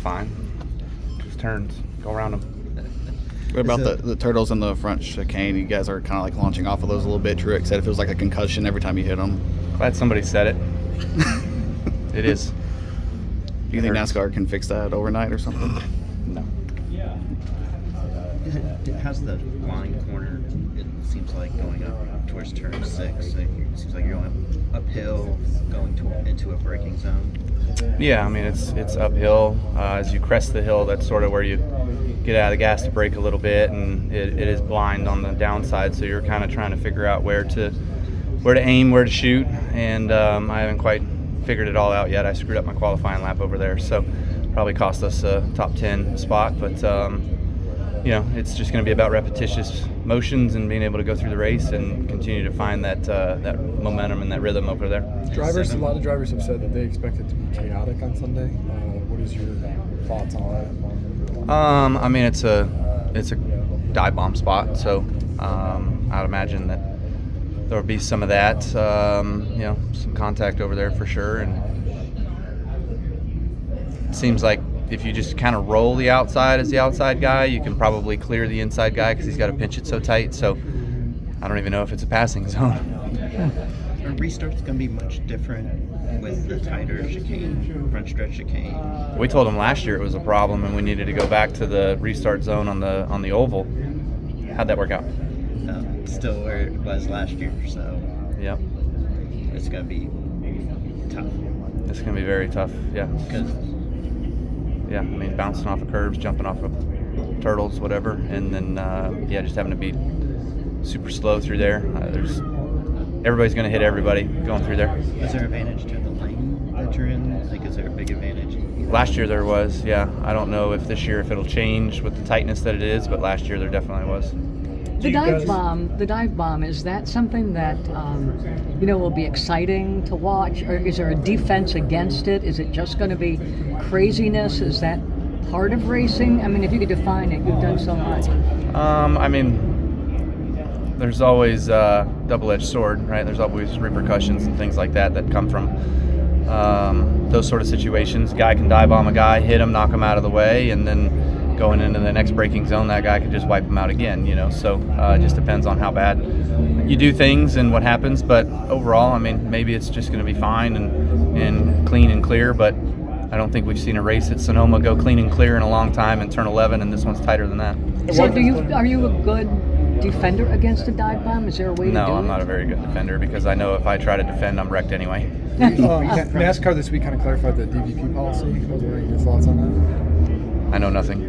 Fine. Just turns. Go around them. What about the turtles in the front chicane? You guys are kind of like launching off of those a little bit. Truex said it feels like a concussion every time you hit them. Glad somebody said it. It is. Do you think NASCAR can fix that overnight or something? No. How's the line corner? It seems like going up towards turn 6. It seems like you're going uphill, going into a braking zone. Yeah, I mean it's uphill. As you crest the hill, that's sort of where you get out of the gas to brake a little bit, and it is blind on the downside. So you're kind of trying to figure out where to aim, where to shoot, and I haven't quite figured it all out yet. I screwed up my qualifying lap over there, so probably cost us a top 10 spot. But it's just going to be about repetitious motions and being able to go through the race and continue to find that momentum and that rhythm over there. A lot of drivers have said that they expect it to be chaotic on Sunday. What is your thoughts on that? I mean, it's a dive bomb spot, so I'd imagine that there will be some of that, some contact over there for sure. And it seems like if you just kind of roll the outside as the outside guy, you can probably clear the inside guy because he's got to pinch it so tight. So I don't even know if it's a passing zone. Are restarts going to be much different with the tighter chicane, front stretch chicane? We told him last year it was a problem and we needed to go back to the restart zone on the oval. How'd that work out? Still where it was last year, so yep. It's going to be tough. It's going to be very tough, yeah. Yeah, I mean, bouncing off of curbs, jumping off of turtles, whatever, and then just having to be super slow through there. Everybody's going to hit everybody going through there. Is there an advantage to the lane that you're in? Like, is there a big advantage? Last year there was, yeah. I don't know if this year if it'll change with the tightness that it is, but last year there definitely was. The dive bomb, is that something that will be exciting to watch, or is there a defense against it? Is it just going to be craziness? Is that part of racing? I mean, if you could define it, you've done so much. I mean, there's always a double-edged sword, right? There's always repercussions and things like that come from those sort of situations. Guy can dive bomb a guy, hit him, knock him out of the way, and then going into the next braking zone, that guy could just wipe him out again, So it just depends on how bad you do things and what happens. But overall, I mean, maybe it's just going to be fine and clean and clear. But I don't think we've seen a race at Sonoma go clean and clear in a long time in turn 11, and this one's tighter than that. So are you a good defender against a dive bomb? Is there a way to do it? No, I'm not a very good defender because I know if I try to defend, I'm wrecked anyway. NASCAR this week kind of clarified the DVP policy. What are your thoughts on that? I know nothing.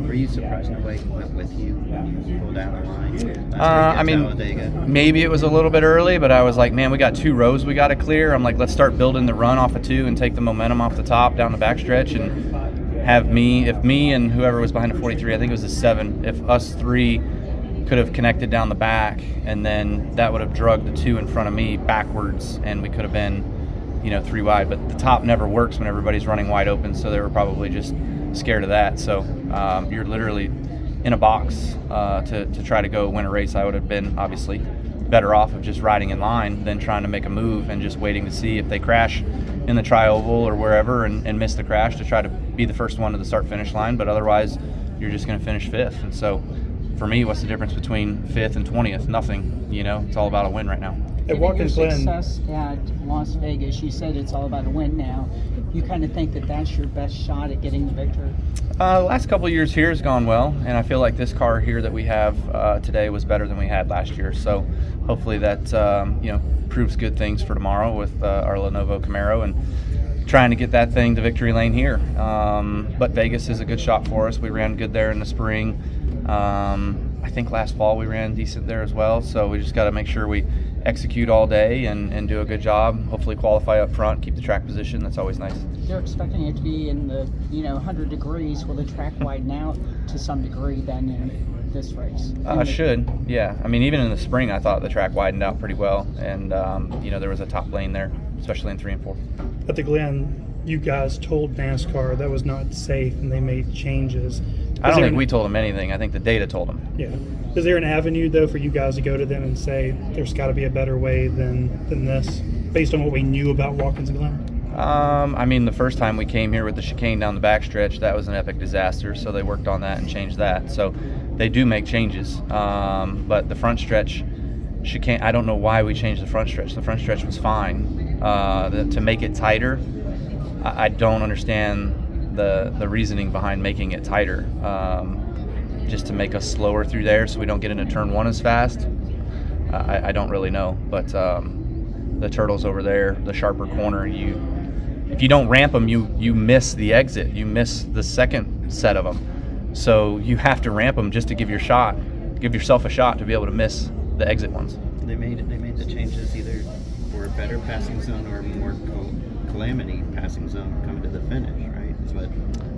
Were you surprised Blake went with you when you pulled down the line? I mean, maybe it was a little bit early, but I was like, man, we got 2 rows we got to clear. I'm like, let's start building the run off of 2 and take the momentum off the top down the backstretch and have if me and whoever was behind the 43, I think it was the 7, if us 3 could have connected down the back, and then that would have drugged the 2 in front of me backwards, and we could have been, 3 wide. But the top never works when everybody's running wide open, so they were probably just scared of that. So you're literally in a box to try to go win a race. I would have been obviously better off of just riding in line than trying to make a move and just waiting to see if they crash in the tri-oval or wherever and miss the crash to try to be the first one to the start-finish line. But otherwise, you're just going to finish 5th. And so for me, what's the difference between 5th and 20th? Nothing. It's all about a win right now. Given your success at Las Vegas, you said it's all about a win now. You kind of think that that's your best shot at getting the victory? The last couple of years here has gone well, and I feel like this car here that we have today was better than we had last year. So hopefully that proves good things for tomorrow with our Lenovo Camaro and trying to get that thing to victory lane here. But Vegas is a good shot for us. We ran good there in the spring. I think last fall we ran decent there as well. So we just got to make sure we execute all day and do a good job. Hopefully qualify up front, keep the track position. That's always nice. They're expecting it to be in the 100 degrees. Will the track widen out to some degree then in this race? Should, yeah. I mean, even in the spring, I thought the track widened out pretty well, and there was a top lane there, especially in 3 and 4. At the Glen, you guys told NASCAR that was not safe, and they made changes. I don't think we told them anything. I think the data told them. Yeah. Is there an avenue, though, for you guys to go to them and say there's got to be a better way than this, based on what we knew about Watkins Glen? I mean, the first time we came here with the chicane down the backstretch, that was an epic disaster. So they worked on that and changed that. So they do make changes. But the front stretch chicane, I don't know why we changed the front stretch. The front stretch was fine. To make it tighter, I don't understand the reasoning behind making it tighter. Just to make us slower through there so we don't get into turn 1 as fast. I don't really know. But the turtles over there, the sharper corner, if you don't ramp them, you miss the exit. You miss the second set of them. So you have to ramp them just to give yourself a shot to be able to miss the exit ones. They made the changes either for a better passing zone or a more calamity passing zone coming to the finish, right? Is what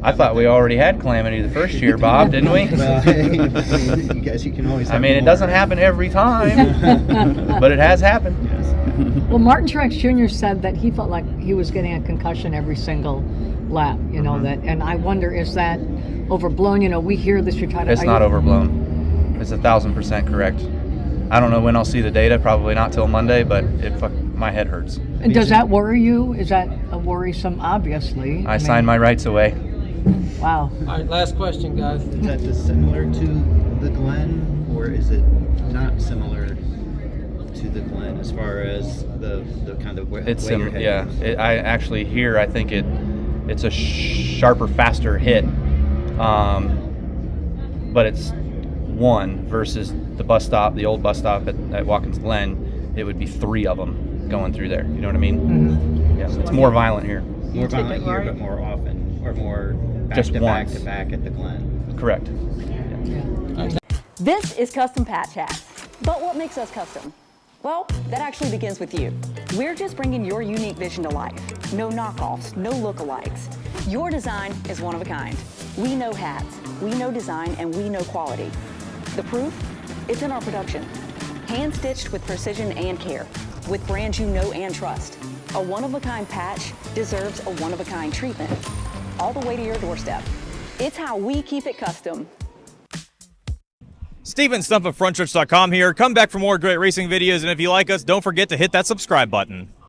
I thought we already had calamity the first year, Bob, didn't we? Well, you guys, you can always. I mean, it doesn't happen every time, but it has happened. Yes. Well, Martin Truex Jr. said that he felt like he was getting a concussion every single lap. You know that, and I wonder, is that overblown? You know, we hear this. It's not overblown. It's 1,000% correct. I don't know when I'll see the data. Probably not till Monday, but my head hurts. And does that worry you? Is that a worrisome? Obviously. I signed my rights away. Wow. All right, last question, guys. Is that just similar to the Glen, or is it not similar to the Glen as far as the kind of way It's your head yeah. goes? I actually here I think it's a sharper, faster hit, but it's one versus the old bus stop at Watkins Glen. It would be 3 of them going through there. You know what I mean? Mm-hmm. Yeah, it's more violent here. More violent here, but more often, or more back Just to once. back at the Glen. Correct. This is Custom Patch Hats. But what makes us custom? Well, that actually begins with you. We're just bringing your unique vision to life. No knockoffs, no lookalikes. Your design is one of a kind. We know hats, we know design, and we know quality. The proof? It's in our production. Hand-stitched with precision and care, with brands you know and trust. A one-of-a-kind patch deserves a one-of-a-kind treatment, all the way to your doorstep. It's how we keep it custom. Steven Stump of Frontstretch.com here. Come back for more great racing videos, and if you like us, don't forget to hit that subscribe button.